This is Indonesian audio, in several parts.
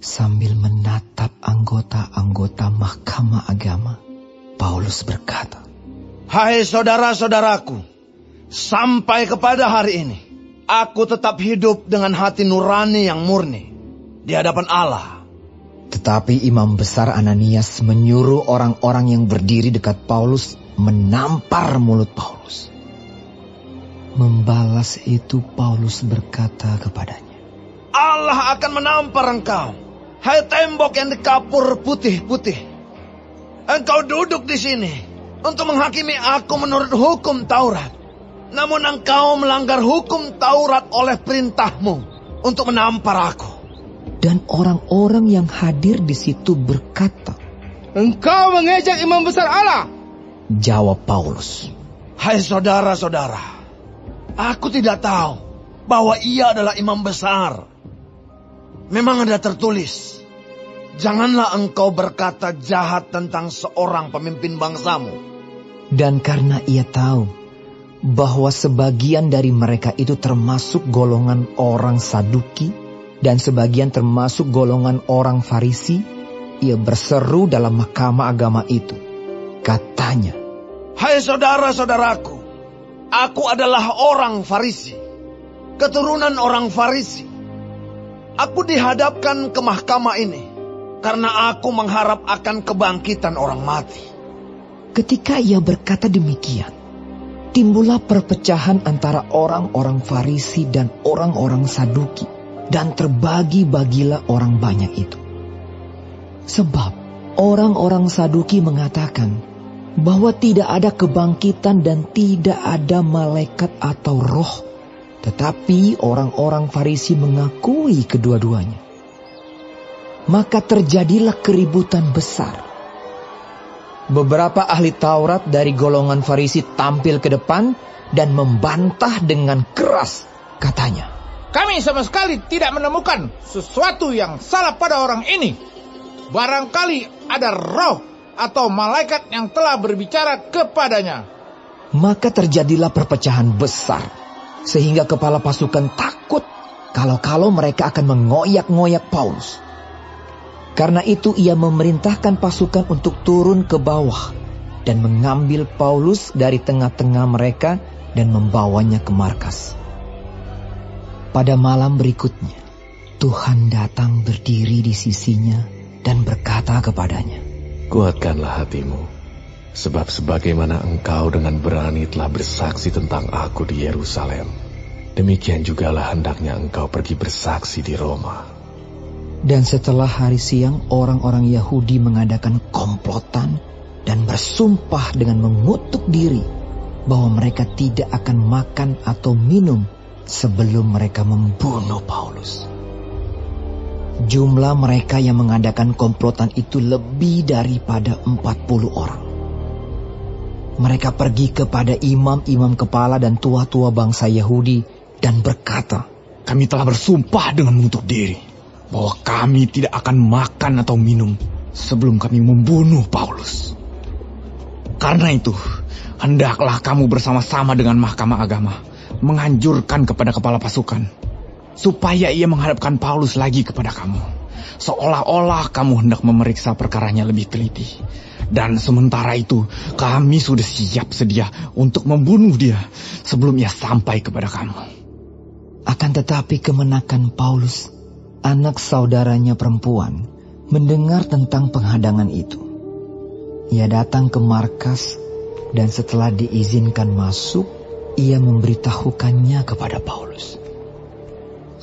Sambil menatap anggota-anggota Mahkamah Agama, Paulus berkata, "Hai saudara-saudaraku, sampai kepada hari ini, aku tetap hidup dengan hati nurani yang murni di hadapan Allah." Tetapi Imam Besar Ananias menyuruh orang-orang yang berdiri dekat Paulus menampar mulut Paulus. Membalas itu Paulus berkata kepadanya, "Allah akan menampar engkau, hai tembok yang dikapur putih-putih. Engkau duduk di sini untuk menghakimi aku menurut hukum Taurat. Namun engkau melanggar hukum Taurat oleh perintahmu untuk menampar aku." Dan orang-orang yang hadir di situ berkata, "Engkau mengejek imam besar Allah." Jawab Paulus, "Hai saudara-saudara, aku tidak tahu bahwa ia adalah imam besar. Memang ada tertulis, janganlah engkau berkata jahat tentang seorang pemimpin bangsamu." Dan karena ia tahu bahwa sebagian dari mereka itu termasuk golongan orang Saduki dan sebagian termasuk golongan orang Farisi, ia berseru dalam mahkamah agama itu. Katanya, "Hai saudara-saudaraku, aku adalah orang Farisi, keturunan orang Farisi. Aku dihadapkan ke mahkamah ini karena aku mengharap akan kebangkitan orang mati." Ketika ia berkata demikian, timbullah perpecahan antara orang-orang Farisi dan orang-orang Saduki, dan terbagi-bagilah orang banyak itu. Sebab orang-orang Saduki mengatakan bahwa tidak ada kebangkitan dan tidak ada malaikat atau roh, tetapi orang-orang Farisi mengakui kedua-duanya. Maka terjadilah keributan besar. Beberapa ahli Taurat dari golongan Farisi tampil ke depan dan membantah dengan keras. Katanya, "Kami sama sekali tidak menemukan sesuatu yang salah pada orang ini. Barangkali ada roh atau malaikat yang telah berbicara kepadanya." Maka terjadilah perpecahan besar, sehingga kepala pasukan takut kalau mereka akan mengoyak-ngoyak Paulus. Karena itu ia memerintahkan pasukan untuk turun ke bawah dan mengambil Paulus dari tengah-tengah mereka dan membawanya ke markas. Pada malam berikutnya, Tuhan datang berdiri di sisinya dan berkata kepadanya, "Kuatkanlah hatimu, sebab sebagaimana engkau dengan berani telah bersaksi tentang aku di Yerusalem, demikian jugalah hendaknya engkau pergi bersaksi di Roma." Dan setelah hari siang, orang-orang Yahudi mengadakan komplotan dan bersumpah dengan mengutuk diri bahwa mereka tidak akan makan atau minum sebelum mereka membunuh Paulus. Jumlah mereka yang mengadakan komplotan itu lebih daripada 40 orang. Mereka pergi kepada imam-imam kepala dan tua-tua bangsa Yahudi dan berkata, "Kami telah bersumpah dengan mengutuk diri bahwa kami tidak akan makan atau minum sebelum kami membunuh Paulus. Karena itu, hendaklah kamu bersama-sama dengan mahkamah agama menganjurkan kepada kepala pasukan supaya ia menghadapkan Paulus lagi kepada kamu, seolah-olah kamu hendak memeriksa perkaranya lebih teliti. Dan sementara itu, kami sudah siap sedia untuk membunuh dia sebelum ia sampai kepada kamu." Akan tetapi kemenakan Paulus, anak saudaranya perempuan, mendengar tentang penghadangan itu. Ia datang ke markas dan setelah diizinkan masuk, ia memberitahukannya kepada Paulus.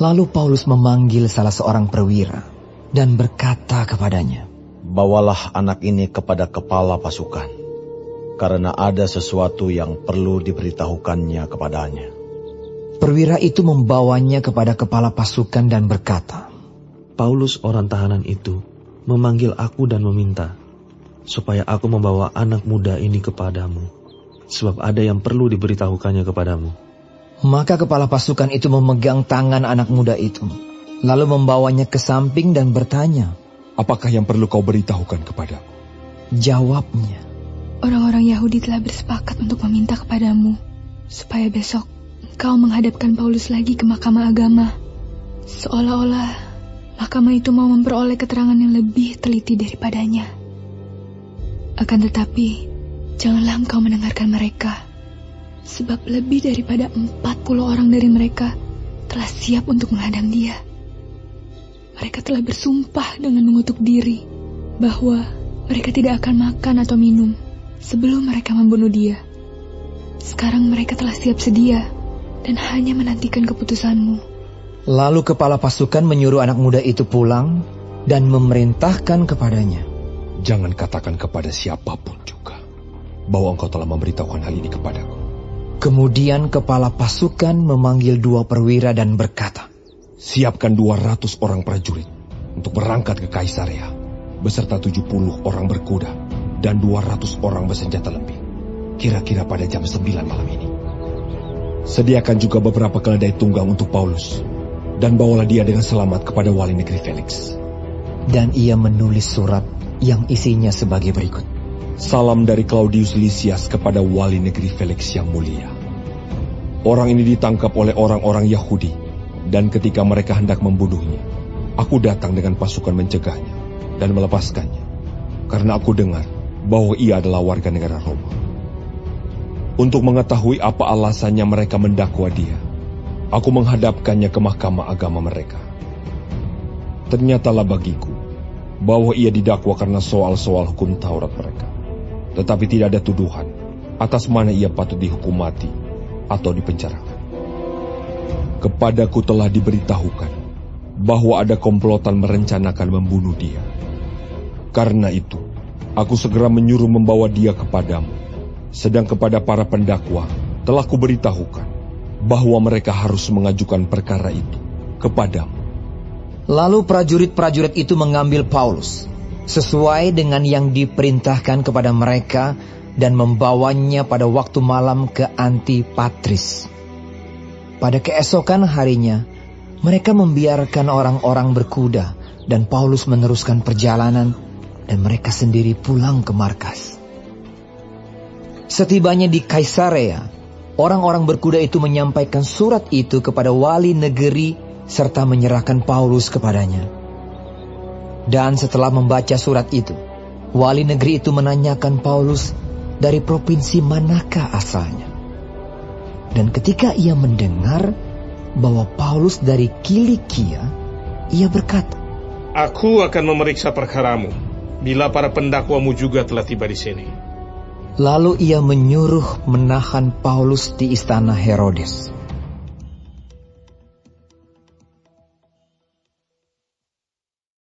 Lalu Paulus memanggil salah seorang perwira dan berkata kepadanya, "Bawalah anak ini kepada kepala pasukan, karena ada sesuatu yang perlu diberitahukannya kepadanya." Perwira itu membawanya kepada kepala pasukan dan berkata, "Paulus orang tahanan itu memanggil aku dan meminta supaya aku membawa anak muda ini kepadamu, sebab ada yang perlu diberitahukannya kepadamu." Maka kepala pasukan itu memegang tangan anak muda itu, lalu membawanya ke samping dan bertanya, "Apakah yang perlu kau beritahukan kepadaku?" Jawabnya, "Orang-orang Yahudi telah bersepakat untuk meminta kepadamu supaya besok kau menghadapkan Paulus lagi ke mahkamah agama, seolah-olah mahkamah itu mau memperoleh keterangan yang lebih teliti daripadanya. Akan tetapi, janganlah engkau mendengarkan mereka, sebab lebih daripada 40 orang dari mereka telah siap untuk menghadang dia. Mereka telah bersumpah dengan mengutuk diri bahwa mereka tidak akan makan atau minum sebelum mereka membunuh dia. Sekarang mereka telah siap sedia dan hanya menantikan keputusanmu. Lalu kepala pasukan menyuruh anak muda itu pulang dan memerintahkan kepadanya, Jangan katakan kepada siapapun juga bahwa engkau telah memberitahukan hal ini kepadaku. Kemudian kepala pasukan memanggil 2 perwira dan berkata, Siapkan 200 orang prajurit untuk berangkat ke Kaisarea beserta 70 orang berkuda dan 200 orang bersenjata lemping, kira-kira pada jam 9 malam ini. Sediakan juga beberapa keledai tunggang untuk Paulus, dan bawalah dia dengan selamat kepada wali negeri Felix. Dan ia menulis surat yang isinya sebagai berikut. Salam dari Claudius Lysias kepada wali negeri Felix yang mulia. Orang ini ditangkap oleh orang-orang Yahudi, dan ketika mereka hendak membunuhnya, aku datang dengan pasukan mencegahnya dan melepaskannya, karena aku dengar bahwa ia adalah warga negara Roma. Untuk mengetahui apa alasannya mereka mendakwa dia, aku menghadapkannya ke mahkamah agama mereka. Ternyatalah bagiku bahwa ia didakwa karena soal-soal hukum Taurat mereka, tetapi tidak ada tuduhan atas mana ia patut dihukum mati atau dipenjarakan. Kepadaku telah diberitahukan bahwa ada komplotan merencanakan membunuh dia. Karena itu, aku segera menyuruh membawa dia kepadamu, sedang kepada para pendakwa telah kuberitahukan bahwa mereka harus mengajukan perkara itu kepadamu. Lalu prajurit-prajurit itu mengambil Paulus sesuai dengan yang diperintahkan kepada mereka dan membawanya pada waktu malam ke Antipatris. Pada keesokan harinya, mereka membiarkan orang-orang berkuda dan Paulus meneruskan perjalanan dan mereka sendiri pulang ke markas. Setibanya di Kaisarea, orang-orang berkuda itu menyampaikan surat itu kepada wali negeri serta menyerahkan Paulus kepadanya. Dan setelah membaca surat itu, wali negeri itu menanyakan Paulus dari provinsi manakah asalnya. Dan ketika ia mendengar bahwa Paulus dari Kilikia, ia berkata, Aku akan memeriksa perkaramu bila para pendakwamu juga telah tiba di sini. Lalu ia menyuruh menahan Paulus di istana Herodes.